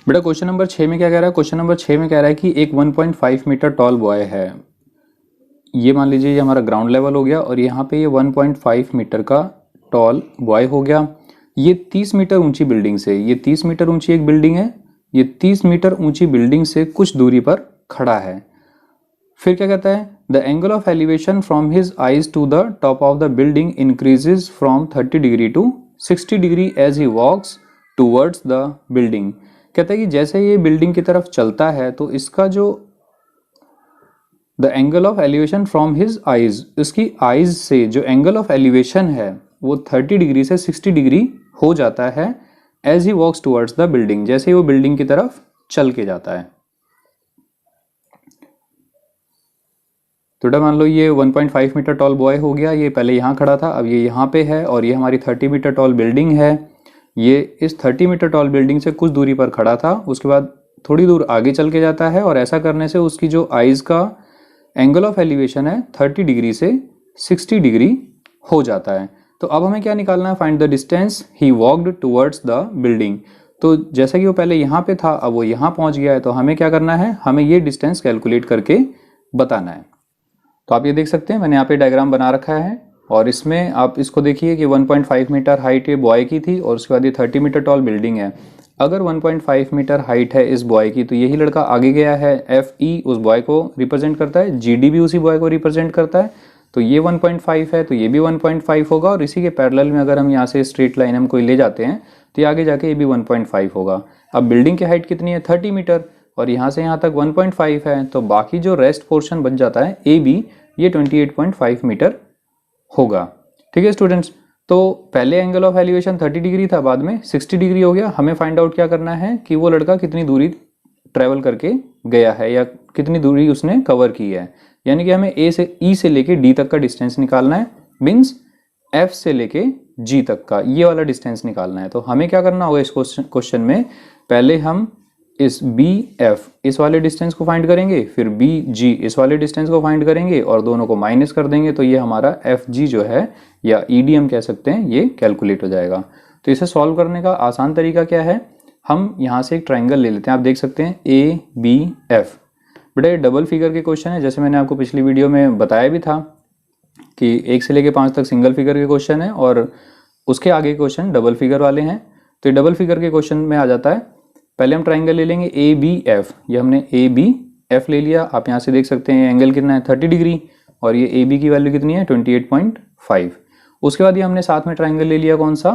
बेटा question number 6 में क्या कह रहा है? क्वेश्चन नंबर 6 में कह रहा है कि एक 1.5 मीटर टॉल बॉय है। ये मान लीजिए ये हमारा ग्राउंड लेवल हो गया और यहाँ पे ये 1.5 मीटर का टॉल बॉय हो गया। ये 30 मीटर ऊंची बिल्डिंग से, ये 30 मीटर ऊंची एक बिल्डिंग है, ये 30 मीटर ऊंची बिल्डिंग से कुछ दूरी पर खड़ा है। फिर क्या कहता है? The angle of elevation from his eyes to the top of the building increases from 30 degree to 60 degree as he walks towards the building. कहता है कि जैसे ये बिल्डिंग की तरफ चलता है तो इसका जो the angle of elevation from his eyes, इसकी आइज से जो एंगल ऑफ एलिवेशन है वो 30 डिग्री से 60 डिग्री हो जाता है as he walks towards the building, जैसे ही वो बिल्डिंग की तरफ चल के जाता है। तो मान लो ये 1.5 मीटर टॉल बॉय हो गया, ये पहले यहाँ खड़ा था, अब ये यहाँ पे है और ये हमारी 30 मीटर टॉल बिल्डिंग है। ये इस 30 मीटर टॉल बिल्डिंग से कुछ दूरी पर खड़ा था, उसके बाद थोड़ी दूर आगे चल के जाता है और ऐसा करने से उसकी जो आइज का एंगल ऑफ एलिवेशन है 30 डिग्री से 60 डिग्री हो जाता है। तो अब हमें क्या निकालना है? Find the distance he walked towards the building. तो जैसा कि वो पहले यहाँ पे था, अब वो यहाँ पहुँच गया है, तो हमें क्या करना है? हमें ये डिस्टेंस कैलकुलेट करके बताना है। तो आप ये देख सकते हैं मैंने यहाँ पे डायग्राम बना रखा है और इसमें आप इसको देखिए कि 1.5 मीटर हाइट ये बॉय की थी और उसके बाद ये 30 मीटर टॉल बिल्डिंग है। अगर 1.5 मीटर हाइट है इस बॉय की तो यही लड़का आगे गया है, FE उस बॉय को रिप्रेजेंट करता है, GD भी उसी बॉय को रिप्रेजेंट करता है। तो ये 1.5 है तो ये भी 1.5 होगा और इसी के पैरेलल में अगर हम यहाँ से स्ट्रेट लाइन हम कोई ले जाते हैं तो ये आगे जाके ये भी 1.5 होगा। अब बिल्डिंग की हाइट कितनी है? 30 मीटर और यहाँ से यहाँ तक 1.5 है, तो बाकी जो रेस्ट पोर्शन बच जाता है AB, ये 28.5 मीटर होगा। ठीक है स्टूडेंट्स, तो पहले एंगल ऑफ एलिवेशन 30 डिग्री था, बाद में 60 डिग्री हो गया। हमें फाइंड आउट क्या करना है कि वो लड़का कितनी दूरी ट्रेवल करके गया है या कितनी दूरी उसने कवर की है, यानी कि हमें E से लेके D तक का डिस्टेंस निकालना है, मीन्स F से लेके G तक का ये वाला डिस्टेंस निकालना है। तो हमें क्या करना होगा इस क्वेश्चन में? पहले हम इस BF इस वाले डिस्टेंस को फाइंड करेंगे, फिर BG इस वाले डिस्टेंस को फाइंड करेंगे और दोनों को माइनस कर देंगे, तो ये हमारा FG जो है या ED हम कह सकते हैं, ये कैलकुलेट हो जाएगा। तो इसे सॉल्व करने का आसान तरीका क्या है? हम यहाँ से एक ट्राइंगल ले लेते हैं। आप देख सकते हैं ABF। बेटा ये डबल फिगर के क्वेश्चन है, जैसे मैंने आपको पिछली वीडियो में बताया भी था कि 1 से लेके 5 तक सिंगल फिगर के क्वेश्चन है और उसके आगे क्वेश्चन डबल फिगर वाले हैं। तो ये डबल फिगर के क्वेश्चन में आ जाता है। पहले हम ट्राइंगल ले लेंगे ABF, ये हमने ABF ले लिया। आप यहाँ से देख सकते हैं एंगल कितना है? 30 डिग्री और ये AB की वैल्यू कितनी है? 28.5। उसके बाद ये हमने साथ में ट्राइंगल ले लिया, कौन सा?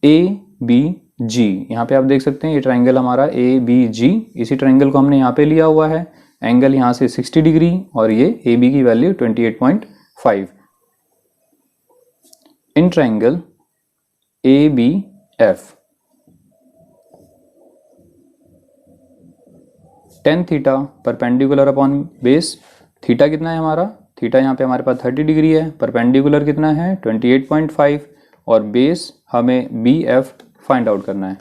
ABG। यहाँ पे आप देख सकते हैं ये ट्राइंगल हमारा ABG, इसी ट्राइंगल को हमने यहाँ पे लिया हुआ है। एंगल यहाँ से 60 डिग्री और ये AB की value 28.5। In triangle ABF tan theta perpendicular upon base, theta कितना है हमारा? थीटा यहाँ पे हमारे पास 30 डिग्री है, परपेंडिकुलर कितना है? 28.5 और बेस हमें BF फाइंड आउट करना है।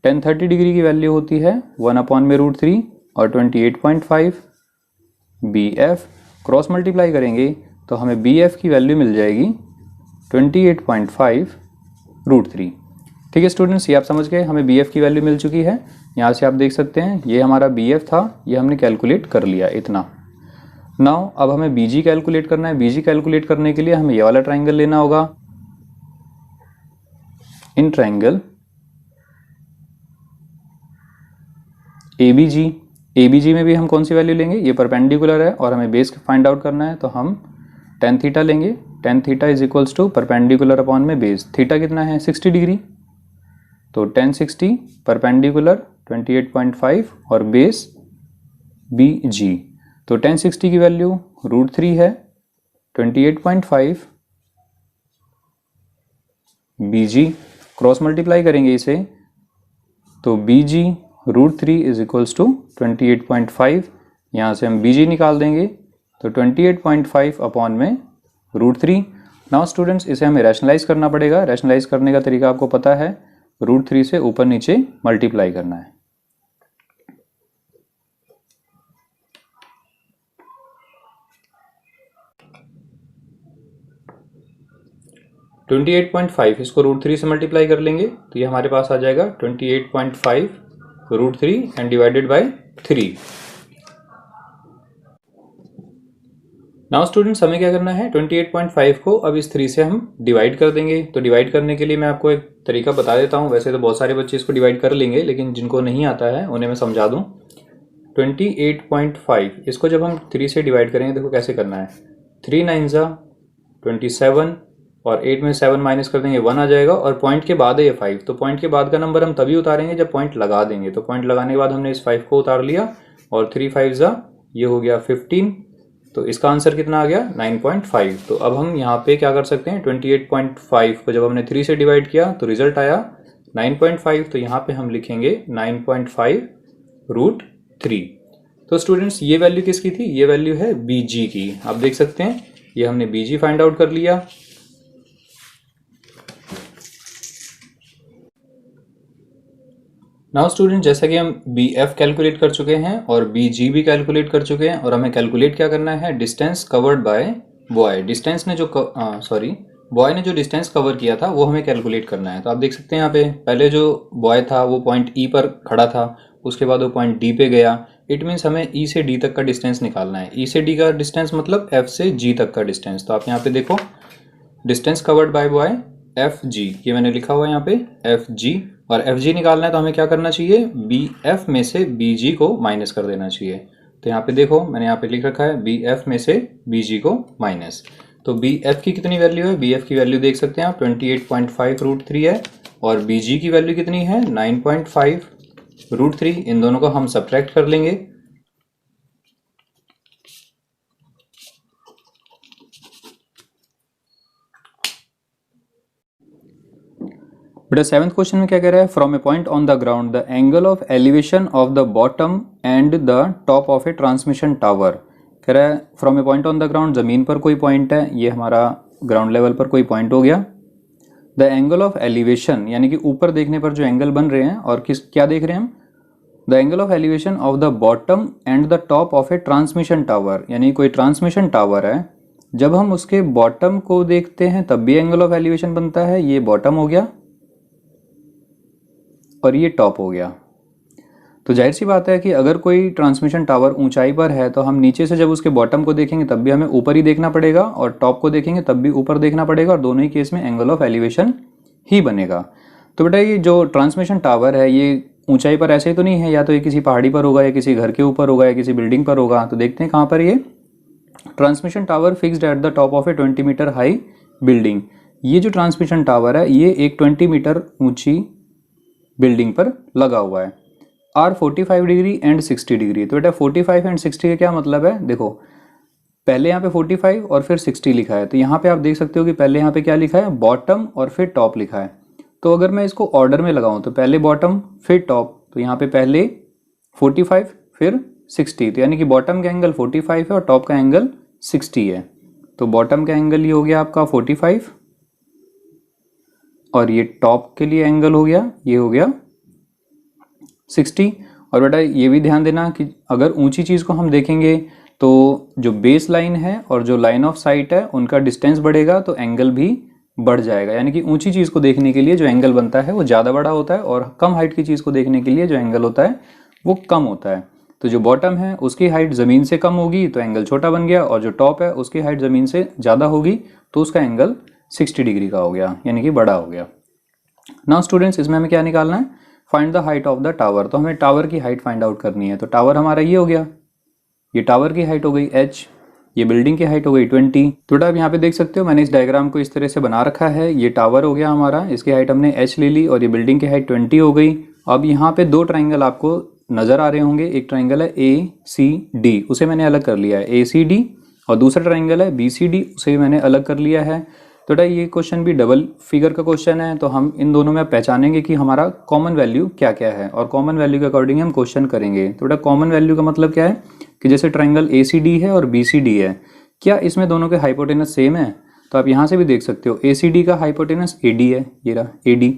tan 30 डिग्री की वैल्यू होती है 1/√3 और 28.5 BF क्रॉस मल्टीप्लाई करेंगे तो हमें BF की वैल्यू मिल जाएगी 28.5√3। ठीक है स्टूडेंट्स, ये आप समझ गए, हमें BF की वैल्यू मिल चुकी है। यहाँ से आप देख सकते हैं ये हमारा BF था, ये हमने कैलकुलेट कर लिया इतना। नाउ अब हमें BG कैलकुलेट करना है। BG कैलकुलेट करने के लिए हमें ये वाला ट्राइंगल लेना होगा। इन ट्राइंगल ABG में भी हम कौन सी वैल्यू लेंगे? ये परपेंडिकुलर है और हमें बेस फाइंड आउट करना है, तो हम tan थीटा लेंगे। tan theta is equals to perpendicular upon में बेस। थीटा कितना है? 60 डिग्री, तो tan 60 परपेंडिकुलर 28.5 और बेस BG। तो tan 60 की वैल्यू √3 है, 28.5 BG क्रॉस मल्टीप्लाई करेंगे इसे, तो BG √3 इज इक्वल्स टू 28.5। यहाँ से हम BG निकाल देंगे तो 28.5 अपॉन में √3। नाउ स्टूडेंट्स इसे हमें रैशनलाइज करना पड़ेगा। रैशनलाइज करने का तरीका आपको पता है, √3 से ऊपर नीचे मल्टीप्लाई करना है। 28.5 इसको √3 से मल्टीप्लाई कर लेंगे तो ये हमारे पास आ जाएगा 28.5 √3 and divided by 3। Now students हमें क्या करना है, 28.5 को अब इस 3 से हम डिवाइड कर देंगे। तो डिवाइड करने के लिए मैं आपको एक तरीका बता देता हूँ। वैसे तो बहुत सारे बच्चे इसको डिवाइड कर लेंगे, लेकिन जिनको नहीं आता है उन्हें मैं समझा दूँ। 28.5 इसको जब हम 3 से डिवाइड करेंगे, देखो कैसे करना है। 3 9 27 और 8 में 7 माइनस कर देंगे 1 आ जाएगा, और पॉइंट के बाद है ये 5। तो पॉइंट के बाद का नंबर हम तभी उतारेंगे जब पॉइंट लगा देंगे। तो पॉइंट लगाने के बाद हमने इस 5 को उतार लिया, और 3 5 ये हो गया 15। तो इसका आंसर कितना आ गया, 9.5। तो अब हम यहाँ पे क्या कर सकते हैं, 28.5 को जब हमने 3 से डिवाइड किया तो रिजल्ट आया 9.5। तो यहाँ पे हम लिखेंगे 9.5 √3। तो स्टूडेंट्स ये वैल्यू किसकी थी, ये वैल्यू है BG की। आप देख सकते हैं ये हमने BG फाइंड आउट कर लिया। नाउ स्टूडेंट जैसा कि हम BF कैलकुलेट कर चुके हैं और BG भी कैलकुलेट कर चुके हैं, और हमें कैलकुलेट क्या करना है, distance covered by boy. Distance ने जो बॉय ने जो डिस्टेंस कवर किया था वो हमें कैलकुलेट करना है। तो आप देख सकते हैं यहाँ पे पहले जो बॉय था वो पॉइंट E पर खड़ा था, उसके बाद वो पॉइंट D पे गया। इट मीन्स हमें E से D तक का डिस्टेंस निकालना है। E से D का डिस्टेंस मतलब F से G तक का डिस्टेंस। तो आप यहाँ पे देखो distance covered by boy FG, ये मैंने लिखा हुआ है यहाँ पे FG, और FG निकालना है तो हमें क्या करना चाहिए, BF में से BG को माइनस कर देना चाहिए। तो यहाँ पे देखो मैंने यहाँ पे लिख रखा है BF में से BG को माइनस। तो BF की कितनी वैल्यू है, BF की वैल्यू देख सकते हैं आप 28.5 √3 है, और BG की वैल्यू कितनी है 9.5 √3। इन दोनों को हम सब्ट्रैक्ट कर लेंगे। बेटा 7th क्वेश्चन में क्या कह रहा है, from a point on the ground the angle of elevation of the bottom and the top of A transmission tower. कह रहा है from a point on the ground, जमीन पर कोई पॉइंट है, ये हमारा ग्राउंड लेवल पर कोई पॉइंट हो गया। द एंगल ऑफ एलिवेशन यानी कि ऊपर देखने पर जो एंगल बन रहे हैं, और क्या देख रहे हैं हम, the angle of elevation of the bottom and the top of A transmission tower. यानी कोई ट्रांसमिशन टावर है, जब हम उसके बॉटम को देखते हैं तब भी एंगल ऑफ एलिवेशन बनता है। ये बॉटम हो गया और ये टॉप हो गया। तो जाहिर सी बात है कि अगर कोई ट्रांसमिशन टावर ऊंचाई पर है तो हम नीचे से जब उसके बॉटम को देखेंगे तब भी हमें ऊपर ही देखना पड़ेगा, और टॉप को देखेंगे तब भी ऊपर देखना पड़ेगा, और दोनों ही केस में एंगल ऑफ एलिवेशन ही बनेगा। तो बेटा ये जो ट्रांसमिशन टावर है ये ऊंचाई पर ऐसे ही तो नहीं है, या तो ये किसी पहाड़ी पर होगा, या किसी घर के ऊपर होगा, या किसी बिल्डिंग पर होगा। तो देखते हैं कहाँ पर ये transmission tower fixed at the top of a 20 metre high building. ये जो ट्रांसमिशन टावर है ये एक 20 मीटर ऊंची बिल्डिंग पर लगा हुआ है। Are 45 degree and 60 degree. तो बेटा 45 एंड 60 का क्या मतलब है, देखो पहले यहाँ पे 45 और फिर 60 लिखा है। तो यहाँ पे आप देख सकते हो कि पहले यहाँ पे क्या लिखा है, बॉटम और फिर टॉप लिखा है। तो अगर मैं इसको ऑर्डर में लगाऊं तो पहले बॉटम फिर टॉप, तो यहाँ पे पहले 45 फिर 60। तो यानी कि बॉटम का एंगल 45 है और टॉप का एंगल 60 है। तो बॉटम का एंगल ये हो गया आपका 45, और ये टॉप के लिए एंगल हो गया, ये हो गया 60। और बेटा ये भी ध्यान देना कि अगर ऊंची चीज़ को हम देखेंगे तो जो बेस लाइन है और जो लाइन ऑफ साइट है उनका डिस्टेंस बढ़ेगा तो एंगल भी बढ़ जाएगा। यानी कि ऊंची चीज़ को देखने के लिए जो एंगल बनता है वो ज़्यादा बड़ा होता है, और कम हाइट की चीज़ को देखने के लिए जो एंगल होता है वो कम होता है। तो जो बॉटम है उसकी हाइट ज़मीन से कम होगी तो एंगल छोटा बन गया, और जो टॉप है उसकी हाइट ज़मीन से ज़्यादा होगी तो उसका एंगल 60 डिग्री का हो गया, यानी कि बड़ा हो गया। नाउ स्टूडेंट्स इसमें हमें क्या निकालना है, find the height of the tower. तो हमें टावर की हाइट फाइंड आउट करनी है। तो टावर हमारा ये हो गया, ये टावर की हाइट हो गई h, ये बिल्डिंग की हाइट हो गई 20। तो बेटा आप यहाँ पे देख सकते हो मैंने इस डायग्राम को इस तरह से बना रखा है। ये टावर हो गया हमारा, इसकी हाइट हमने h ले ली, और ये बिल्डिंग की हाइट 20 हो गई। अब यहाँ पे दो ट्राइंगल आपको नजर आ रहे होंगे, एक ट्राइंगल है ACD, उसे मैंने अलग कर लिया है ACD, और दूसरा ट्राइंगल है BCD, उसे मैंने अलग कर लिया है। तो बेटा ये क्वेश्चन भी डबल फिगर का क्वेश्चन है, तो हम इन दोनों में पहचानेंगे कि हमारा कॉमन वैल्यू क्या क्या है, और कॉमन वैल्यू के अकॉर्डिंग हम क्वेश्चन करेंगे। तो बेटा कॉमन वैल्यू का मतलब क्या है कि जैसे ट्राइंगल ACD है और BCD है, क्या इसमें दोनों के हाइपोटेनस सेम है? तो आप यहाँ से भी देख सकते हो ACD का हाइपोटेनस AD है, ये रहा AD,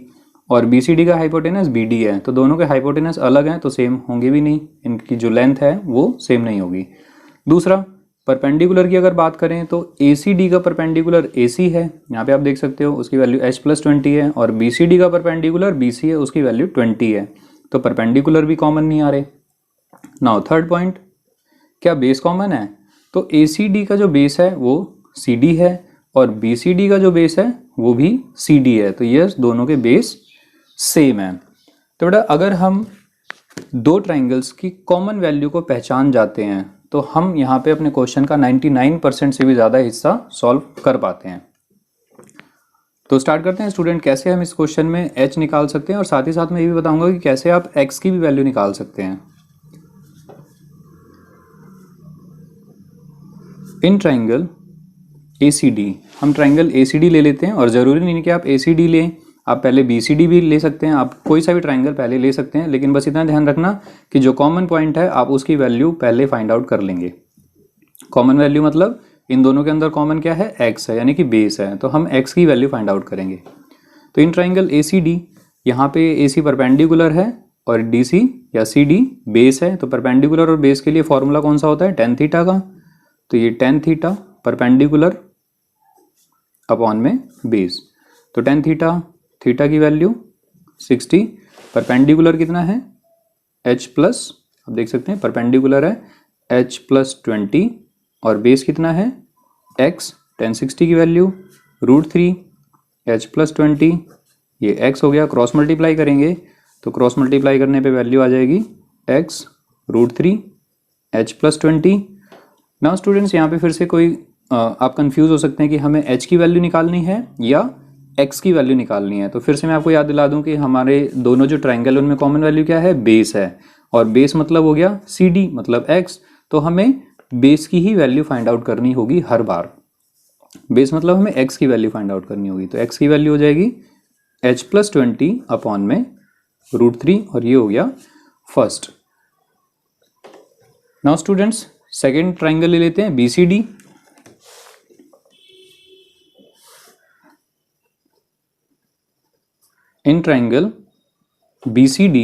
और BCD का हाइपोटेनस BD है। तो दोनों के हाइपोटेनस अलग हैं तो सेम होंगे भी नहीं, इनकी जो लेंथ है वो सेम नहीं होगी। दूसरा परपेंडिकुलर की अगर बात करें तो ACD का परपेंडिकुलर AC है, यहाँ पे आप देख सकते हो उसकी वैल्यू h + 20 है, और BCD का परपेंडिकुलर BC है, उसकी वैल्यू 20 है। तो परपेंडिकुलर भी कॉमन नहीं आ रहे। नाउ थर्ड पॉइंट, क्या बेस कॉमन है? तो ACD का जो बेस है वो CD है और BCD का जो बेस है वो भी CD है, तो यस दोनों के बेस सेम है। तो बेटा अगर हम दो ट्राइंगल्स की कॉमन वैल्यू को पहचान जाते हैं तो हम यहाँ पे अपने क्वेश्चन का 99% से भी ज़्यादा हिस्सा सॉल्व कर पाते हैं। तो स्टार्ट करते हैं स्टूडेंट, कैसे हम इस क्वेश्चन में h निकाल सकते हैं और साथ ही साथ मैं ये भी बताऊंगा कि कैसे आप x की भी वैल्यू निकाल सकते हैं। इन ट्राइंगल ACD, हम ट्राइंगल ACD ले लेते हैं और ज़रूरी नहीं कि आप ACD लें, आप पहले BCD भी ले सकते हैं, आप कोई सा भी ट्राइंगल पहले ले सकते हैं, लेकिन बस इतना ध्यान रखना कि जो कॉमन पॉइंट है आप उसकी वैल्यू पहले फाइंड आउट कर लेंगे। कॉमन वैल्यू मतलब इन दोनों के अंदर कॉमन क्या है? x है, यानी कि बेस है, तो हम x की वैल्यू फाइंड आउट करेंगे। तो इन ट्राइंगल ACD यहाँ पे AC परपेंडिकुलर है और DC या CD बेस है, तो परपेंडिकुलर और बेस के लिए फॉर्मूला कौन सा होता है? tan थीटा का। तो ये tan थीटा परपेंडिकुलर अपॉन में बेस, तो tan थीटा, थीटा की वैल्यू 60, परपेंडिकुलर कितना है? h प्लस, आप देख सकते हैं परपेंडिकुलर है h प्लस 20 और बेस कितना है? x, tan 60 की वैल्यू √3 h प्लस 20, ये x हो गया, क्रॉस मल्टीप्लाई करेंगे तो क्रॉस मल्टीप्लाई करने पे वैल्यू आ जाएगी x √3 h plus 20। Now students यहाँ पे फिर से कोई आप कंफ्यूज हो सकते हैं कि हमें h की वैल्यू निकालनी है या x की वैल्यू निकालनी है। तो फिर से मैं आपको याद दिला दूं कि हमारे दोनों जो ट्राइंगल उनमें कॉमन वैल्यू क्या है? बेस है, और बेस मतलब हो गया CD मतलब x, तो हमें बेस की ही वैल्यू फाइंड आउट करनी होगी हर बार। बेस मतलब हमें x की वैल्यू फाइंड आउट करनी होगी, तो x की वैल्यू हो जाएगी h प्लस 20 अपॉन में √3 और ये हो गया first. Now students second triangle ले लेते हैं BCD। In triangle BCD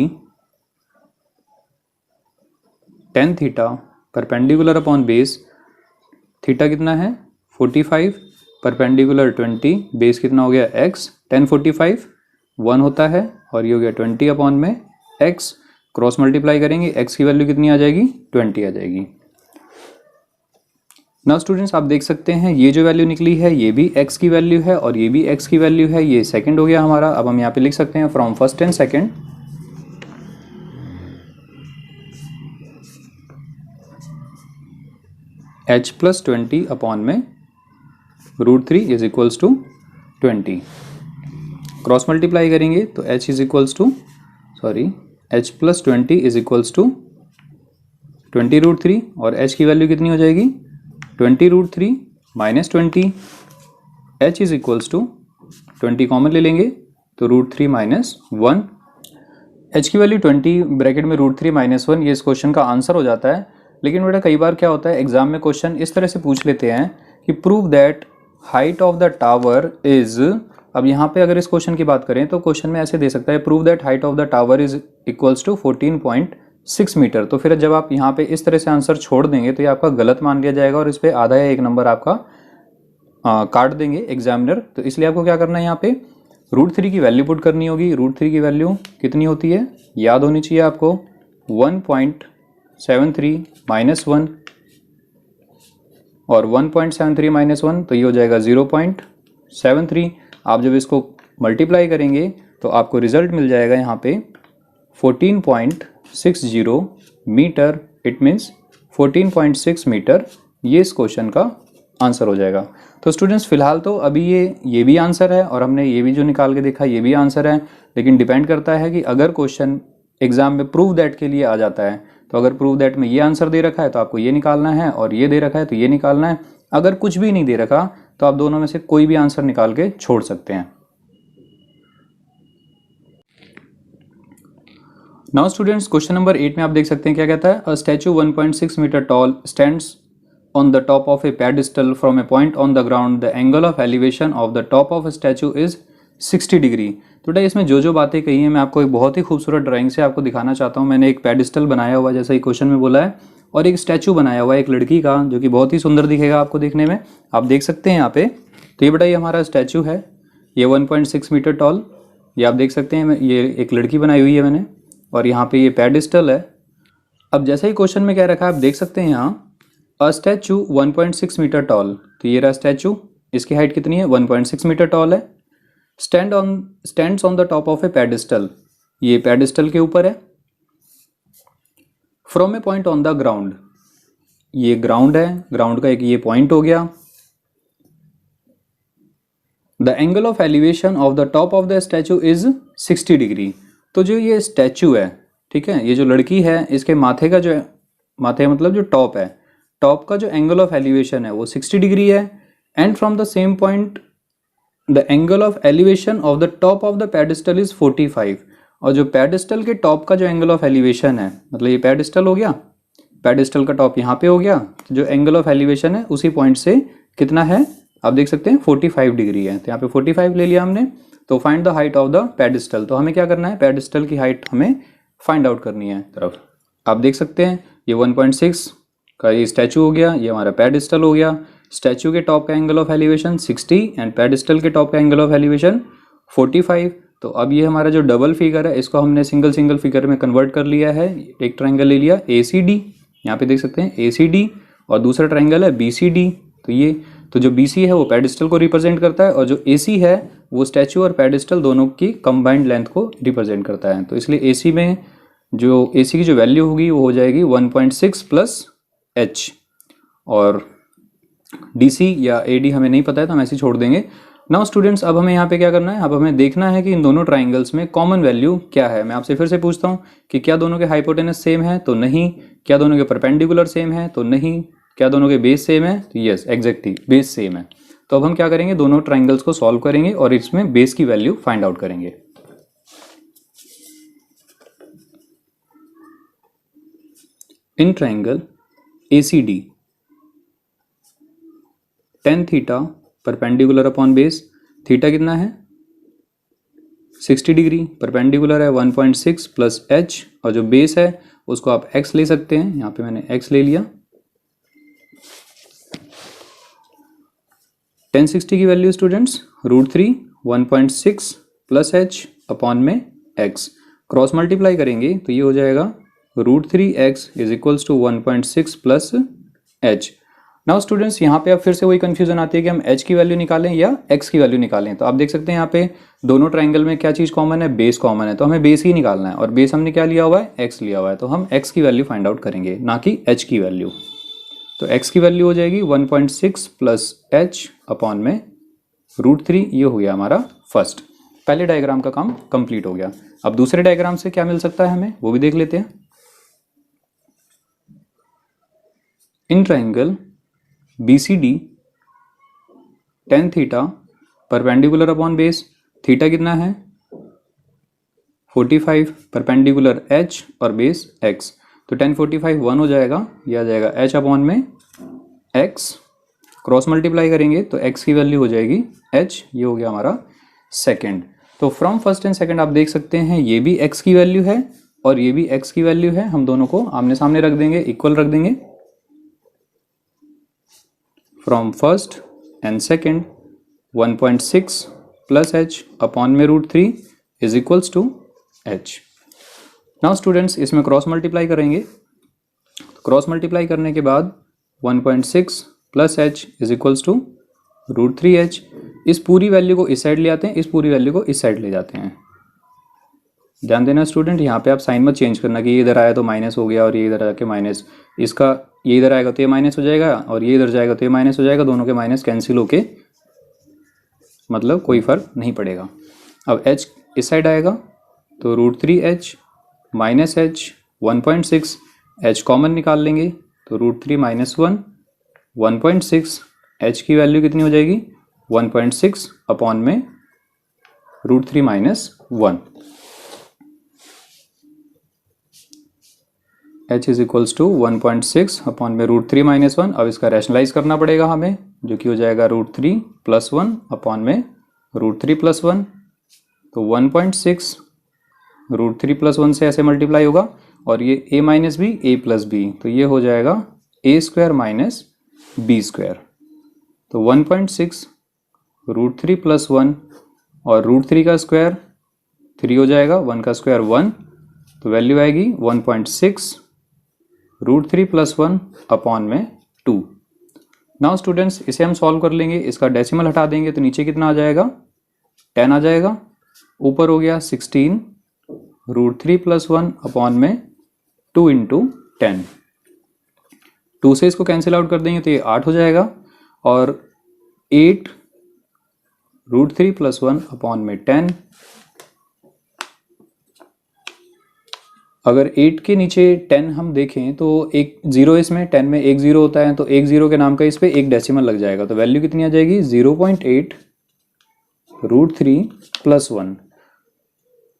tan theta perpendicular upon base, theta कितना है? 45, परपेंडिकुलर 20, बेस कितना हो गया? x, tan 45 1 होता है और ये हो गया 20 अपॉन में x, क्रॉस मल्टीप्लाई करेंगे x की वैल्यू कितनी आ जाएगी? 20 आ जाएगी। नाउ स्टूडेंट्स आप देख सकते हैं ये जो वैल्यू निकली है ये भी x की वैल्यू है और ये भी x की वैल्यू है, ये सेकंड हो गया हमारा। अब हम यहाँ पे लिख सकते हैं from first and second, h plus 20 upon में √3 is equals to 20, cross multiply करेंगे तो h is equals to h plus 20 is equals to 20√3 और h की वैल्यू कितनी हो जाएगी? 20√3 minus 20, h is equals to 20 common ले लेंगे तो √3 माइनस 1, h की वैल्यू 20 ब्रैकेट में √3 माइनस 1, ये इस क्वेश्चन का आंसर हो जाता है। लेकिन बेटा कई बार क्या होता है एग्जाम में क्वेश्चन इस तरह से पूछ लेते हैं कि prove that height of the tower is, अब यहाँ पे अगर इस क्वेश्चन की बात करें तो क्वेश्चन में ऐसे दे सकता है prove that height of the tower is equals to 14.6 metre. तो फिर जब आप यहाँ पे इस तरह से आंसर छोड़ देंगे तो ये आपका गलत मान लिया जाएगा और इस पर आधा या 1 नंबर आपका काट देंगे एग्जामिनर। तो इसलिए आपको क्या करना है, यहाँ पे √3 की वैल्यू पुट करनी होगी। √3 की वैल्यू कितनी होती है याद होनी चाहिए आपको, 1.73 माइनस 1 और 1.73 माइनस 1 तो ये हो जाएगा 0.73। आप जब इसको मल्टीप्लाई करेंगे तो आपको रिजल्ट मिल जाएगा यहाँ पे 14.60 मीटर, इट मीन्स 14.6 मीटर, ये इस क्वेश्चन का आंसर हो जाएगा। तो स्टूडेंट्स फिलहाल तो अभी ये भी आंसर है और हमने ये भी जो निकाल के देखा ये भी आंसर है, लेकिन डिपेंड करता है कि अगर क्वेश्चन एग्जाम में प्रूव दैट के लिए आ जाता है तो अगर प्रूव दैट में ये आंसर दे रखा है तो आपको ये निकालना है और ये दे रखा है तो ये निकालना है। अगर कुछ भी नहीं दे रखा तो आप दोनों में से कोई भी आंसर निकाल के छोड़ सकते हैं। नाउ स्टूडेंट्स क्वेश्चन नंबर 8 में आप देख सकते हैं क्या कहता है, a statue 1.6 metre tall stands on the top of a pedestal from a point on the ground. The angle of elevation of the top of a statue is 60 degree. तो बेटा इसमें जो जो बातें कही हैं मैं आपको एक बहुत ही खूबसूरत ड्राइंग से आपको दिखाना चाहता हूँ। मैंने एक पेडिस्टल बनाया हुआ जैसा ही क्वेश्चन में बोला है और एक स्टैचू बनाया हुआ है एक लड़की का, जो कि बहुत ही सुंदर दिखेगा आपको देखने में, आप देख सकते हैं यहाँ पे। तो ये बेटा ये हमारा स्टैचू है, ये 1.6 मीटर टॉल, ये आप देख सकते हैं। ये एक लड़की बनाई हुई है मैंने और यहाँ पे ये पेडिस्टल है। अब जैसे ही क्वेश्चन में क्या रखा है आप देख सकते हैं यहाँ, अ स्टैचू 1.6 मीटर टॉल, तो ये रहा स्टैचू, इसकी हाइट कितनी है 1.6 मीटर टॉल है। Stands on the top of A pedestal, ये पेडिस्टल के ऊपर है। From a point on the ground, ये ग्राउंड है, ग्राउंड का एक ये पॉइंट हो गया। The angle of elevation of the top of the statue is 60 degree. तो जो ये स्टैचू है, ठीक है, ये जो लड़की है, इसके माथे का जो, माथे मतलब जो टॉप है, टॉप का जो एंगल ऑफ एलिवेशन है वो 60 डिग्री है। And from the same point the angle of elevation of the top of the pedestal is 45। और जो पेडिस्टल के टॉप का जो एंगल ऑफ एलिवेशन है, मतलब ये पेडिस्टल हो गया, पेडिस्टल का टॉप यहाँ पे हो गया, तो जो एंगल ऑफ एलिवेशन है उसी पॉइंट से कितना है आप देख सकते हैं 45 डिग्री है। तो यहाँ पे 45 ले लिया हमने। तो find the height of the pedestal, तो हमें क्या करना है, पेडिस्टल की हाइट हमें फाइंड आउट करनी है। तरफ आप देख सकते हैं ये 1.6 का ये स्टैचू हो गया, ये हमारा पेडिस्टल हो गया। स्टैचू के टॉप का angle of elevation 60 and pedestal के टॉप का एंगल ऑफ एलिवेशन 45। तो अब ये हमारा जो डबल फिगर है इसको हमने सिंगल फिगर में कन्वर्ट कर लिया है। एक ट्रायंगल ले लिया ACD, यहाँ पे देख सकते हैं ACD, और दूसरा ट्रायंगल है BCD। तो ये, तो जो BC है वो पेडिस्टल को रिप्रेजेंट करता है, और जो AC है वो स्टैचू और पेडिस्टल दोनों की कंबाइंड लेंथ को रिप्रेजेंट करता है। तो इसलिए AC में जो AC की जो वैल्यू होगी वो हो जाएगी 1.6 प्लस H, और DC या AD हमें नहीं पता है तो हम ऐसे छोड़ देंगे। नाउ स्टूडेंट्स, अब हमें यहाँ पे क्या करना है, अब हमें देखना है कि इन दोनों ट्राइंगल्स में कॉमन वैल्यू क्या है। मैं आपसे फिर से पूछता हूँ कि क्या दोनों के हाइपोटेनस सेम है, तो नहीं। क्या दोनों के परपेंडिकुलर सेम है, तो नहीं। क्या दोनों के बेस सेम है, तो यस एग्जैक्टली बेस सेम है। तो अब हम क्या करेंगे, दोनों ट्राइंगल्स को सॉल्व करेंगे और इसमें बेस की वैल्यू फाइंड आउट करेंगे। In triangle ACD tan theta perpendicular upon base, theta कितना है 60 डिग्री, परपेंडिकुलर है 1.6 प्लस H, और जो बेस है उसको आप x ले सकते हैं, यहाँ पे मैंने x ले लिया। tan 60 की value students √3 1.6 plus H upon में x, क्रॉस मल्टीप्लाई करेंगे तो ये हो जाएगा √3x is equals to 1.6 plus H। Now students, यहाँ पे अब फिर से वही कंफ्यूजन आती है कि हम H की वैल्यू निकालें या X की वैल्यू निकालें। तो आप देख सकते हैं यहाँ पे दोनों ट्राइंगल में क्या चीज़ कॉमन है, बेस कॉमन है, तो हमें बेस ही निकालना है, और बेस हमने क्या लिया हुआ है, X लिया हुआ है। तो हम X की वैल्यू फाइंड आउट करेंगे, ना कि H की वैल्यू। तो X की वैल्यू हो जाएगी 1.6 प्लस H अपॉन में √3, ये हो गया हमारा फर्स्ट, पहले डायग्राम का काम कंप्लीट हो गया। अब दूसरे डायग्राम से क्या मिल सकता है हमें, वो भी देख लेते हैं। In triangle BCD tan theta perpendicular upon base, theta कितना है 45, परपेंडिकुलर H और बेस X, तो tan 45 1 हो जाएगा, यह आ जाएगा H अपॉन में X, क्रॉस मल्टीप्लाई करेंगे तो X की वैल्यू हो जाएगी H, ये हो गया हमारा सेकंड। तो फ्रॉम फर्स्ट एंड सेकंड आप देख सकते हैं ये भी X की वैल्यू है और ये भी X की वैल्यू है, हम दोनों को आमने सामने रख देंगे, इक्वल रख देंगे। From first and second 1.6 plus H upon में √3 is equals to H। Now students, इसमें क्रॉस मल्टीप्लाई करेंगे, क्रॉस मल्टीप्लाई करने के बाद 1.6 plus H is equals to √3H। इस पूरी वैल्यू को इस साइड ले आते हैं, इस पूरी वैल्यू को इस साइड ले जाते हैं। ध्यान देना स्टूडेंट, यहाँ पे आप साइन मत चेंज करना कि ये इधर आया तो माइनस हो गया और ये इधर आके माइनस, इसका ये इधर आएगा तो ये माइनस हो जाएगा और ये इधर जाएगा तो ये माइनस हो जाएगा, दोनों के माइनस कैंसिल होके मतलब कोई फर्क नहीं पड़ेगा। अब H इस साइड आएगा तो √3H minus H 1.6, H common निकाल लेंगे तो √3 माइनस 1 1.6, H की वैल्यू कितनी हो जाएगी 1.6 अपॉन में √3 minus 1, H is equals to 1.6 upon में √3 माइनस 1। अब इसका रैशनलाइज करना पड़ेगा हमें, जो कि हो जाएगा √3 प्लस 1 अपॉन में √3 प्लस 1। तो 1.6 √3 प्लस 1 से ऐसे मल्टीप्लाई होगा और ये a minus B a plus B, तो ये हो जाएगा a square minus B square. तो 1.6 √3 प्लस 1 और √3 का स्क्वायर 3 हो जाएगा, 1 का स्क्वायर 1 तो वैल्यू आएगी 1.6 √3 + 1 अपॉन में 2। नाउ स्टूडेंट्स इसे हम सॉल्व कर लेंगे, इसका डेसिमल हटा देंगे तो नीचे कितना आ जाएगा 10 आ जाएगा, ऊपर हो गया 16 √3 + 1 अपॉन में 2 × 10। 2 से इसको कैंसिल आउट कर देंगे तो ये 8 हो जाएगा और 8 √3 + 1 अपॉन में 10। अगर 8 के नीचे 10 हम देखें तो एक 0 इसमें, 10 में एक 0 होता है, तो एक 0 के नाम का इस पे एक डेसिमल लग जाएगा, तो वैल्यू कितनी आ जाएगी 0.8 √3 + 1।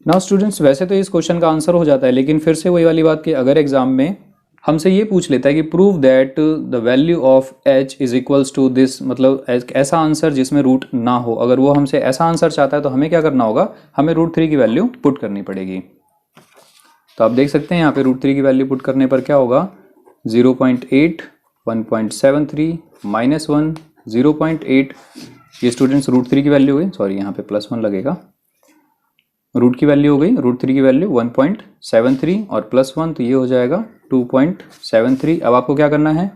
नाउ स्टूडेंट्स वैसे तो इस क्वेश्चन का आंसर हो जाता है, लेकिन फिर से वही वाली बात कि अगर एग्जाम में हमसे ये पूछ लेता है कि prove that the value of h is equals to this, मतलब ऐसा आंसर जिसमें रूट ना हो, अगर वो हमसे ऐसा आंसर चाहता है तो हमें क्या करना होगा, हमें √3 की वैल्यू पुट करनी पड़ेगी। तो आप देख सकते हैं यहाँ पे √3 की वैल्यू पुट करने पर क्या होगा 0.8 1.73 -1 0.8। ये स्टूडेंट्स √3 की वैल्यू हो गई, सॉरी यहाँ पे +1 लगेगा, रूट की वैल्यू हो गई, √3 की वैल्यू 1.73 और +1 तो ये हो जाएगा 2.73। अब आपको क्या करना है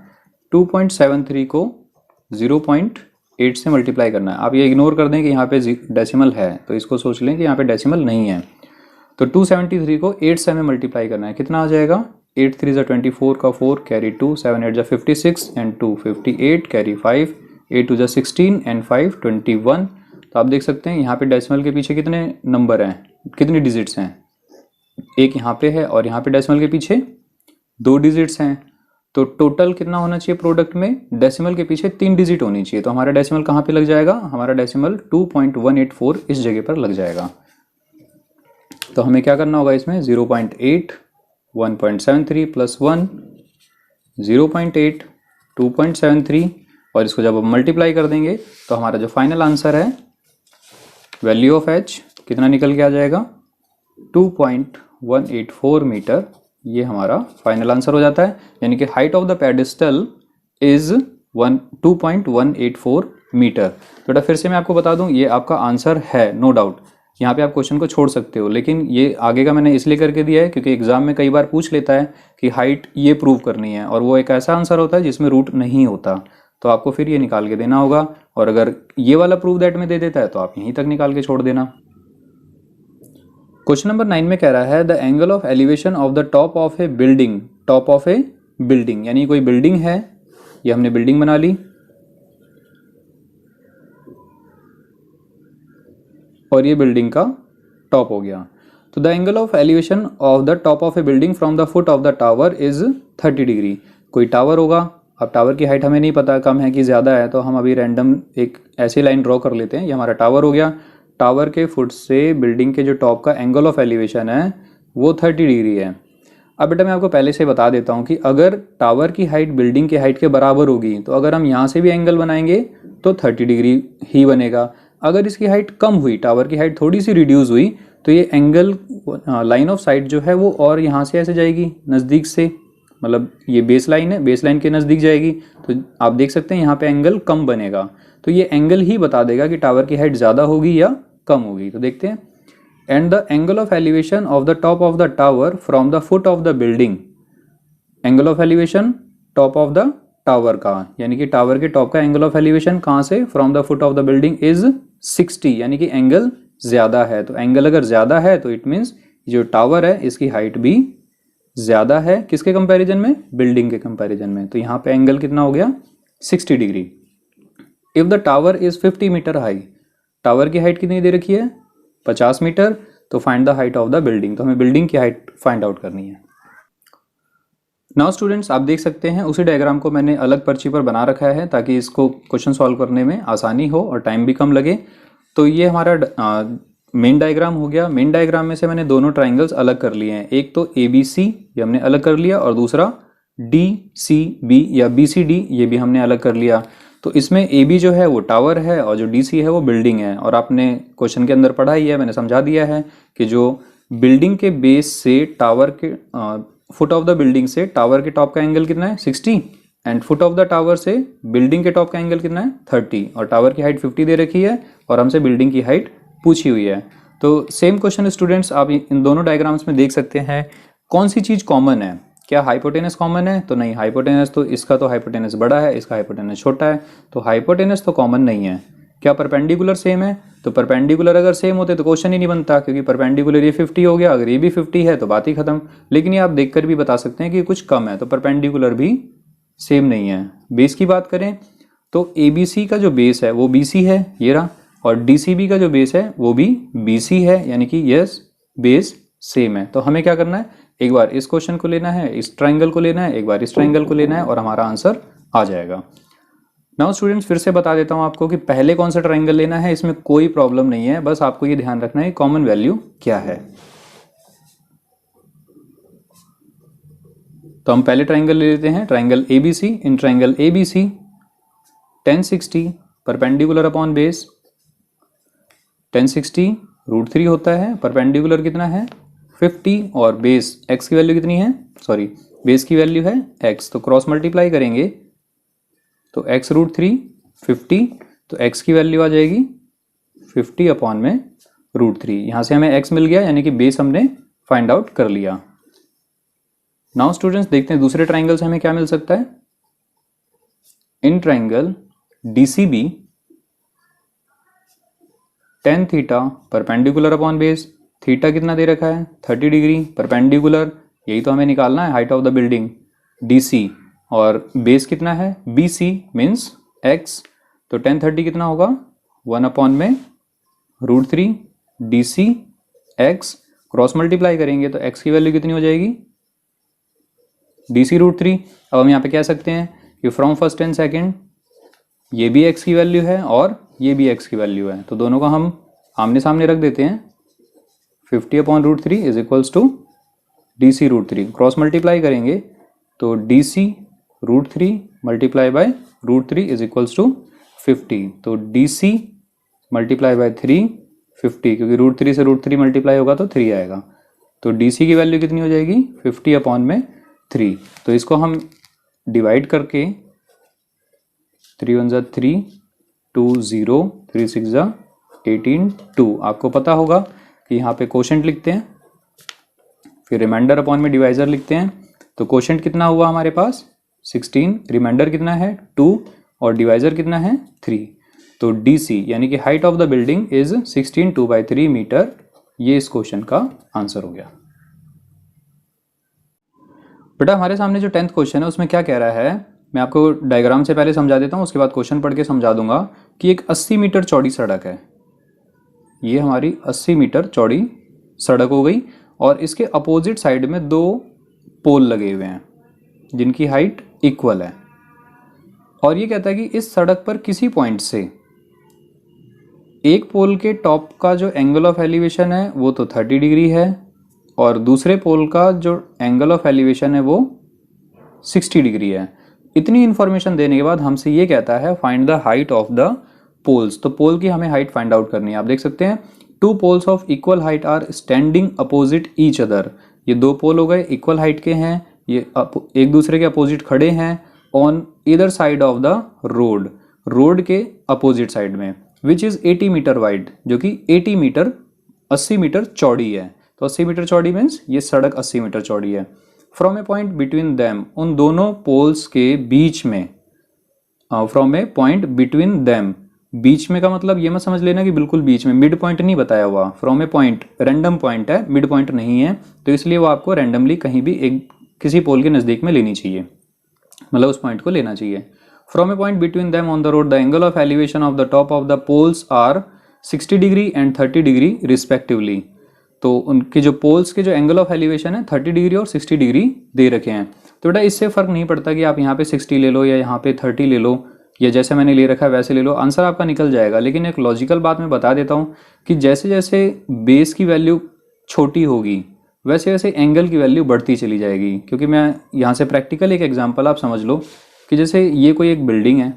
2.73 को 0.8 से मल्टीप्लाई करना है। आप ये इग्नोर कर दें कि यहाँ पे डेसिमल है, तो इसको सोच लें कि यहाँ पे डेसिमल नहीं है। तो 273 को 8 से हमें मल्टीप्लाई करना है, कितना आ जाएगा 8 3 = 24 का 4 कैरी 2 7 8 = 56 एंड 2 58 कैरी 5 8 2 = 16 एंड 5 21। तो आप देख सकते हैं यहाँ पे डेसिमल के पीछे कितने नंबर हैं, कितनी डिजिट्स हैं, एक यहाँ पे है और यहाँ पे डेसिमल के पीछे 2 डिजिट्स हैं। तो टोटल कितना होना चाहिए प्रोडक्ट में, डेसिमल के पीछे 3 डिजिट होनी चाहिए। तो हमारा डेसिमल कहाँ पे लग जाएगा, हमारा डेसिमल 2.184 इस जगह पर लग जाएगा। तो हमें क्या करना होगा इसमें 0.8 1.73 + 1 0.8 2.73 और इसको जब हम मल्टीप्लाई कर देंगे तो हमारा जो फाइनल आंसर है वैल्यू ऑफ h कितना निकल के आ जाएगा 2.184 मीटर। ये हमारा फाइनल आंसर हो जाता है, यानी कि height of the pedestal is 2.184 metre. बेटा फिर से मैं आपको बता दूं ये आपका आंसर है, नो डाउट। यहाँ पे आप क्वेश्चन को छोड़ सकते हो, लेकिन ये आगे का मैंने इसलिए करके दिया है क्योंकि एग्जाम में कई बार पूछ लेता है कि हाइट ये प्रूव करनी है और वो एक ऐसा आंसर होता है जिसमें रूट नहीं होता, तो आपको फिर ये निकाल के देना होगा। और अगर ये वाला प्रूव दैट में दे देता है तो आप यहीं तक निकाल के छोड़ देना। क्वेश्चन नंबर 9 में कह रहा है the angle of elevation of the top of A building, top of A building यानी कोई बिल्डिंग है, ये हमने बिल्डिंग बना ली और ये बिल्डिंग का टॉप हो गया। तो the angle of elevation of the top of A building from the foot of the tower is 30 degree. कोई टावर होगा, अब टावर की हाइट हमें नहीं पता कम है कि ज़्यादा है, तो हम अभी रैंडम एक ऐसी लाइन ड्रॉ कर लेते हैं। ये हमारा टावर हो गया, टावर के फुट से बिल्डिंग के जो टॉप का एंगल ऑफ एलिवेशन है वो 30 डिग्री है। अब बेटा मैं आपको पहले से बता देता हूँ कि अगर टावर की हाइट बिल्डिंग की हाइट के बराबर होगी तो अगर हम यहाँ से भी एंगल बनाएंगे तो 30 डिग्री ही बनेगा। अगर इसकी हाइट कम हुई, टावर की हाइट थोड़ी सी रिड्यूस हुई, तो ये एंगल लाइन ऑफ साइट जो है वो और यहाँ से ऐसे जाएगी नज़दीक से, मतलब ये बेस लाइन है, बेस लाइन के नज़दीक जाएगी, तो आप देख सकते हैं यहाँ पे एंगल कम बनेगा। तो ये एंगल ही बता देगा कि टावर की हाइट ज़्यादा होगी या कम होगी। तो देखते हैं, and the angle of elevation of the top of the tower from the foot of the building, angle of elevation top of the tower का, यानी कि टावर के टॉप का एंगल ऑफ एलिवेशन कहाँ से, from the foot of the building is 60, यानी कि angle ज़्यादा है। तो एंगल अगर ज़्यादा है तो इट मीन्स जो टावर है इसकी हाइट भी ज़्यादा है, किसके कंपैरिजन में, बिल्डिंग के कंपैरिजन में। तो यहाँ पे एंगल कितना हो गया 60 degree. If the tower is 50 metre high, tower की हाइट कितनी दे रखी है 50 मीटर, तो find the height of the building, तो हमें बिल्डिंग की हाइट फाइंड आउट करनी है। नाउ स्टूडेंट्स आप देख सकते हैं उसी डायग्राम को मैंने अलग पर्ची पर बना रखा है ताकि इसको क्वेश्चन सॉल्व करने में आसानी हो और टाइम भी कम लगे। तो ये हमारा मेन डायग्राम हो गया। मेन डायग्राम में से मैंने दोनों ट्राइंगल्स अलग कर लिए हैं, एक तो ABC ये हमने अलग कर लिया और दूसरा DCB या BCD ये भी हमने अलग कर लिया। तो इसमें AB जो है वो टावर है और जो DC है वो बिल्डिंग है, और आपने क्वेश्चन के अंदर पढ़ा ही है, मैंने समझा दिया है कि जो बिल्डिंग के बेस से टावर के फुट ऑफ द बिल्डिंग से टावर के टॉप का एंगल कितना है 60 and foot of the tower से बिल्डिंग के टॉप का एंगल कितना है 30, और टावर की हाइट 50 दे रखी है और हमसे बिल्डिंग की हाइट पूछी हुई है। तो सेम क्वेश्चन स्टूडेंट्स आप इन दोनों डायग्राम्स में देख सकते हैं कौन सी चीज़ कॉमन है। क्या हाइपोटेनस कॉमन है? तो नहीं, हाइपोटेनस तो इसका तो हाइपोटेनस बड़ा है, इसका हाइपोटेनस छोटा है, तो हाइपोटेनस तो कॉमन नहीं है। क्या परपेंडिकुलर सेम है? तो परपेंडिकुलर अगर सेम होते तो क्वेश्चन ही नहीं बनता, क्योंकि परपेंडिकुलर ये 50 हो गया, अगर ये भी 50 है तो बात ही खत्म। लेकिन ये आप देखकर भी बता सकते हैं कि कुछ कम है, तो परपेंडिकुलर भी सेम नहीं है। बेस की बात करें तो ABC का जो बेस है वो BC है, ये रहा, और DCB का जो बेस है वो भी BC है, यानी कि यस बेस सेम है। तो हमें क्या करना है, एक बार इस क्वेश्चन को लेना है, इस ट्राइंगल को लेना है, एक बार इस ट्राइंगल को लेना है, और हमारा आंसर आ जाएगा। नाउ स्टूडेंट्स फिर से बता देता हूं आपको कि पहले कौन सा ट्राइंगल लेना है, इसमें कोई प्रॉब्लम नहीं है, बस आपको ये ध्यान रखना है कॉमन वैल्यू क्या है। तो हम पहले ट्राइंगल ले लेते हैं, triangle ABC। In triangle ABC tan 60 perpendicular upon base, tan 60 √3 होता है, परपेंडिकुलर कितना है 50, और बेस x की वैल्यू कितनी है, सॉरी बेस की वैल्यू है x, तो क्रॉस मल्टीप्लाई करेंगे तो x √3 50, तो x की वैल्यू आ जाएगी 50 अपॉन में √3। यहाँ से हमें x मिल गया, यानी कि बेस हमने फाइंड आउट कर लिया। नाउ स्टूडेंट्स देखते हैं दूसरे ट्राइंगल से हमें क्या मिल सकता है। In triangle DCB tan theta perpendicular upon base, theta कितना दे रखा है 30 डिग्री, परपेंडिकुलर यही तो हमें निकालना है height of the building DC, और बेस कितना है BC मीन्स x, तो tan 30 कितना होगा 1 अपॉन में √3 DC x, क्रॉस मल्टीप्लाई करेंगे तो x की वैल्यू कितनी हो जाएगी DC √3। अब हम यहाँ पे कह सकते हैं कि फ्रॉम फर्स्ट एंड सेकेंड ये भी x की वैल्यू है और ये भी x की वैल्यू है, तो दोनों का हम आमने सामने रख देते हैं। 50 upon √3 is equals to DC √3, cross multiply करेंगे तो DC √3 multiply by √3 is equals to 50, तो DC मल्टीप्लाई बाय 3 50, क्योंकि √3 से √3 मल्टीप्लाई होगा तो 3 आएगा, तो DC की वैल्यू कितनी हो जाएगी 50 अपॉन में 3। तो इसको हम डिवाइड करके 3 1 जा 3, 2 0, 3 6 जा 18, 2, आपको पता होगा कि यहाँ पे कोशेंट लिखते हैं, फिर रिमाइंडर अपॉन में डिवाइजर लिखते हैं, तो कोशेंट कितना हुआ हमारे पास 16, रिमाइंडर कितना है 2 और डिवाइजर कितना है 3, तो DC यानी कि height of the building is 16 2/3 metre. ये इस क्वेश्चन का आंसर हो गया। बेटा हमारे सामने जो 10th क्वेश्चन है उसमें क्या कह रहा है, मैं आपको डायग्राम से पहले समझा देता हूँ, उसके बाद क्वेश्चन पढ़ के समझा दूंगा कि एक 80 मीटर चौड़ी सड़क है, ये हमारी 80 मीटर चौड़ी सड़क हो गई, और इसके अपोजिट साइड में 2 पोल लगे हुए हैं जिनकी हाइट इक्वल है, और ये कहता है कि इस सड़क पर किसी पॉइंट से एक पोल के टॉप का जो एंगल ऑफ एलिवेशन है वो तो 30 डिग्री है, और दूसरे पोल का जो एंगल ऑफ एलिवेशन है वो 60 डिग्री है। इतनी इंफॉर्मेशन देने के बाद हमसे ये कहता है find the height of the poles, तो पोल की हमें हाइट फाइंड आउट करनी है। आप देख सकते हैं 2 poles of equal height are standing opposite each other, ये 2 पोल हो गए इक्वल हाइट के हैं, ये एक दूसरे के अपोजिट खड़े हैं on either side of the road, road के अपोजिट साइड में, विच इज 80 मीटर वाइड, जो कि 80 मीटर चौड़ी है, तो 80 मीटर चौड़ी मीन्स ये सड़क 80 मीटर चौड़ी है। From a point between them, उन दोनों पोल्स के बीच में, from a point between them, बीच में का मतलब ये मत समझ लेना कि बिल्कुल बीच में, मिड पॉइंट नहीं बताया हुआ, from a point random point है, मिड पॉइंट नहीं है, तो इसलिए वो आपको रैंडमली कहीं भी एक किसी पोल के नज़दीक में लेनी चाहिए, मतलब उस पॉइंट को लेना चाहिए। From a point between them on the road the angle of elevation of the top of the poles are 60 degree and 30 degree respectively, तो उनके जो पोल्स के जो एंगल ऑफ एलिवेशन है 30 डिग्री और 60 डिग्री दे रखे हैं। तो बेटा इससे फ़र्क नहीं पड़ता कि आप यहाँ पे 60 ले लो या यहाँ पे 30 ले लो, या जैसे मैंने ले रखा है वैसे ले लो, आंसर आपका निकल जाएगा। लेकिन एक लॉजिकल बात मैं बता देता हूँ कि जैसे जैसे बेस की वैल्यू छोटी होगी वैसे वैसे एंगल की वैल्यू बढ़ती चली जाएगी, क्योंकि मैं यहाँ से प्रैक्टिकल एक एग्जाम्पल आप समझ लो कि जैसे ये कोई एक बिल्डिंग है,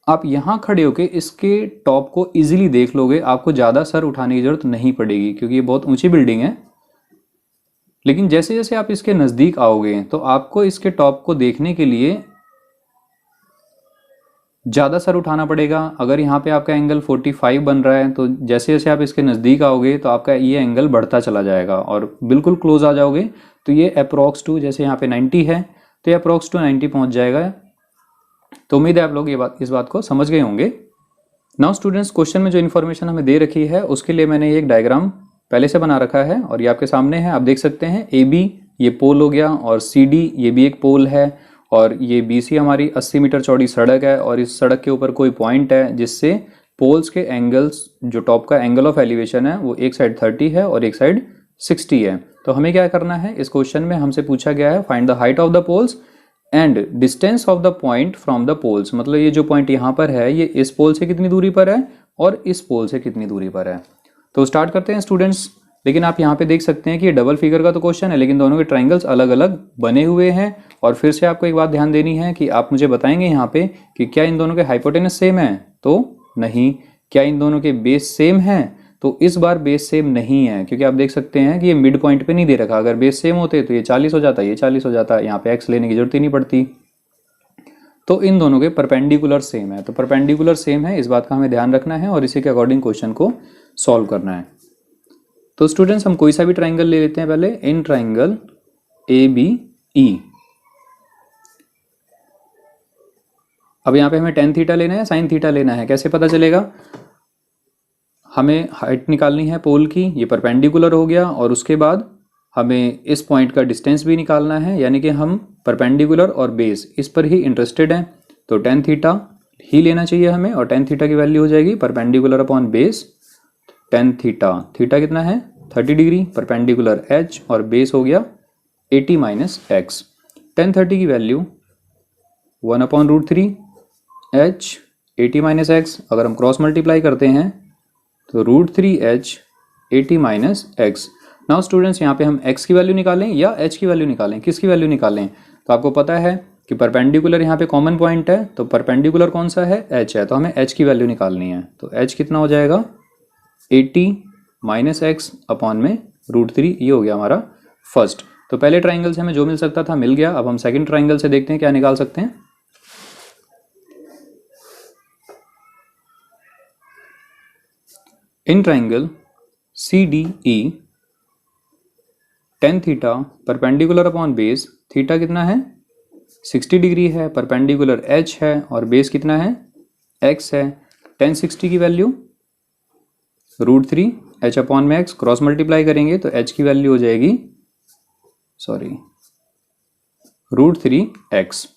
आप यहाँ खड़े होके इसके टॉप को इजीली देख लोगे, आपको ज़्यादा सर उठाने की ज़रूरत नहीं पड़ेगी क्योंकि ये बहुत ऊंची बिल्डिंग है। लेकिन जैसे जैसे आप इसके नज़दीक आओगे तो आपको इसके टॉप को देखने के लिए ज़्यादा सर उठाना पड़ेगा। अगर यहाँ पे आपका एंगल 45 बन रहा है तो जैसे जैसे आप इसके नज़दीक आओगे तो आपका ये एंगल बढ़ता चला जाएगा और बिल्कुल क्लोज आ जाओगे तो ये अप्रॉक्स टू, जैसे यहाँ पे 90 है तो ये अप्रॉक्स टू 90 पहुँच जाएगा। तो उम्मीद है आप लोग इस बात को समझ गए होंगे। नाउ स्टूडेंट्स, क्वेश्चन में जो इन्फॉर्मेशन हमें दे रखी है उसके लिए मैंने एक डायग्राम पहले से बना रखा है और ये आपके सामने है। आप देख सकते हैं AB ये पोल हो गया और CD ये भी एक पोल है और ये BC हमारी 80 मीटर चौड़ी सड़क है और इस सड़क के ऊपर कोई पॉइंट है जिससे पोल्स के एंगल्स, जो टॉप का एंगल ऑफ एलिवेशन है वो एक साइड 30 है और एक साइड 60 है। तो हमें क्या करना है, इस क्वेश्चन में हमसे पूछा गया है find the height of the poles and distance of the point from the poles. मतलब ये जो पॉइंट यहाँ पर है ये इस पोल से कितनी दूरी पर है और इस पोल से कितनी दूरी पर है। तो स्टार्ट करते हैं स्टूडेंट्स। लेकिन आप यहाँ पे देख सकते हैं कि ये डबल फिगर का तो क्वेश्चन है लेकिन दोनों के ट्राइंगल्स अलग अलग बने हुए हैं। और फिर से आपको एक बात ध्यान देनी है कि आप मुझे बताएंगे यहाँ पे कि क्या इन दोनों के हाइपोटेनस सेम है, तो नहीं। क्या इन दोनों के बेस सेम है, तो इस बार बेस सेम नहीं है क्योंकि आप देख सकते हैं कि ये मिड पॉइंट पे नहीं दे रखा। अगर बेस सेम होते तो ये 40 हो जाता, ये 40 हो जाता, यहाँ पे x लेने की जरूरत ही नहीं पड़ती। तो इन दोनों के परपेंडिकुलर सेम है, तो परपेंडिकुलर सेम है, इस बात का हमें ध्यान रखना है और इसी के अकॉर्डिंग क्वेश्चन को सॉल्व करना है। तो स्टूडेंट्स हम कोई सा भी ट्राइंगल ले लेते हैं पहले। इन ट्राइंगल ABE, अब यहाँ पे हमें tan थीटा लेना है, sin थीटा लेना है। कैसे पता चलेगा, हमें हाइट निकालनी है पोल की, ये परपेंडिकुलर हो गया और उसके बाद हमें इस पॉइंट का डिस्टेंस भी निकालना है, यानी कि हम परपेंडिकुलर और बेस इस पर ही इंटरेस्टेड हैं। तो tan थीटा ही लेना चाहिए हमें और tan थीटा की वैल्यू हो जाएगी perpendicular upon base tan theta. Theta कितना है 30 डिग्री, परपेंडिकुलर h और बेस हो गया 80 माइनस x। tan 30 की वैल्यू 1/√3 h 80 माइनस x। अगर हम क्रॉस मल्टीप्लाई करते हैं तो √3h 80 minus x. Now students यहाँ पे हम x की वैल्यू निकालें या h की वैल्यू निकालें, किसकी वैल्यू निकालें। तो आपको पता है कि परपेंडिकुलर यहाँ पे कॉमन पॉइंट है, तो परपेंडिकुलर कौन सा है, h है, तो हमें h की वैल्यू निकालनी है। तो h कितना हो जाएगा 80 माइनस एक्स अपॉन में √3, ये हो गया हमारा फर्स्ट। तो पहले ट्राइंगल से हमें जो मिल सकता था मिल गया। अब हम सेकेंड ट्राइंगल से देखते हैं क्या निकाल सकते हैं। In triangle CDE tan theta perpendicular upon base, theta कितना है 60 डिग्री है, परपेंडिकुलर h है और बेस कितना है x है। tan 60 की वैल्यू √3 h अपॉन में x, क्रॉस मल्टीप्लाई करेंगे तो h की वैल्यू हो जाएगी √3x।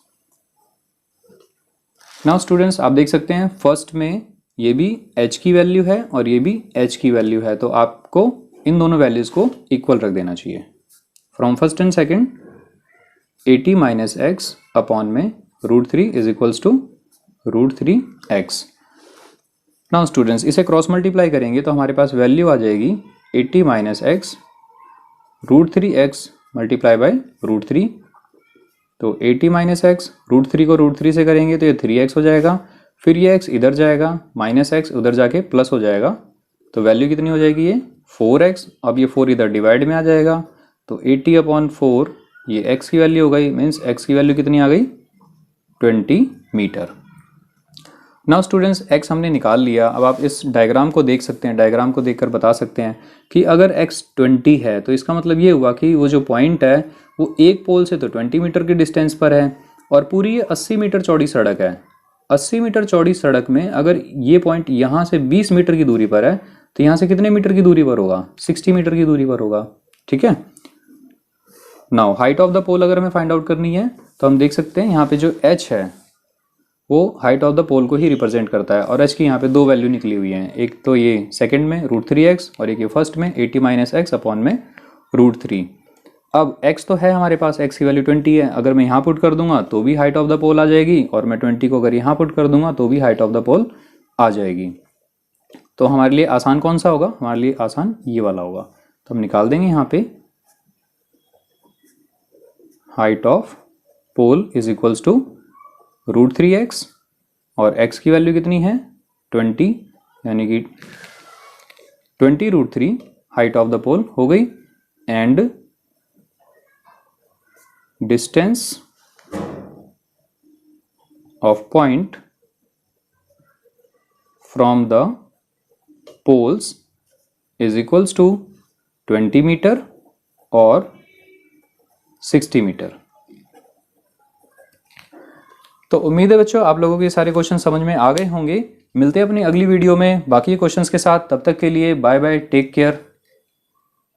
नाउ स्टूडेंट्स आप देख सकते हैं फर्स्ट में ये भी h की वैल्यू है और ये भी h की वैल्यू है, तो आपको इन दोनों वैल्यूज को इक्वल रख देना चाहिए। From first and second 80 minus x upon में √3 is equals to √3x। Now students इसे क्रॉस मल्टीप्लाई करेंगे तो हमारे पास वैल्यू आ जाएगी 80 minus x √3x multiply by √3। तो 80 माइनस एक्स √3 को √3 से करेंगे तो ये 3x हो जाएगा, फिर ये x इधर जाएगा, माइनस एक्स उधर जाके प्लस हो जाएगा, तो वैल्यू कितनी हो जाएगी ये 4x। अब ये 4 इधर डिवाइड में आ जाएगा तो 80 अपॉन 4 ये x की वैल्यू हो गई, मीन्स x की वैल्यू कितनी आ गई 20 मीटर। नाउ स्टूडेंट्स x हमने निकाल लिया। अब आप इस डायग्राम को देख सकते हैं, डायग्राम को देखकर बता सकते हैं कि अगर x 20 है तो इसका मतलब ये हुआ कि वो जो पॉइंट है वो एक पोल से तो 20 मीटर की डिस्टेंस पर है और पूरी ये 80 मीटर चौड़ी सड़क है। 80 मीटर चौड़ी सड़क में अगर ये पॉइंट यहाँ से 20 मीटर की दूरी पर है तो यहाँ से कितने मीटर की दूरी पर होगा 60 मीटर की दूरी पर होगा। ठीक है। नाउ हाइट ऑफ द पोल अगर हमें फाइंड आउट करनी है तो हम देख सकते हैं यहाँ पे जो h है वो हाइट ऑफ द पोल को ही रिप्रेजेंट करता है और h की यहाँ पे दो वैल्यू निकली हुई हैं, एक तो ये सेकंड में √3x और एक ये फर्स्ट में 80 माइनस एक्स अपॉन में √3। अब x तो है हमारे पास, x की वैल्यू 20 है, अगर मैं यहाँ पुट कर दूंगा तो भी हाइट ऑफ द पोल आ जाएगी और मैं 20 को अगर यहाँ पुट कर दूंगा तो भी हाइट ऑफ द पोल आ जाएगी। तो हमारे लिए आसान कौन सा होगा, हमारे लिए आसान ये वाला होगा। तो हम निकाल देंगे यहाँ पे height of pole is equals to √3x और x की वैल्यू कितनी है 20, यानी कि 20 √3 हाइट ऑफ द पोल हो गई and distance of point from the poles is equals to 20 metre और 60 मीटर। तो उम्मीद है बच्चों आप लोगों को ये सारे क्वेश्चन समझ में आ गए होंगे। मिलते हैं अपनी अगली वीडियो में बाकी क्वेश्चंस के साथ। तब तक के लिए बाय बाय, टेक केयर।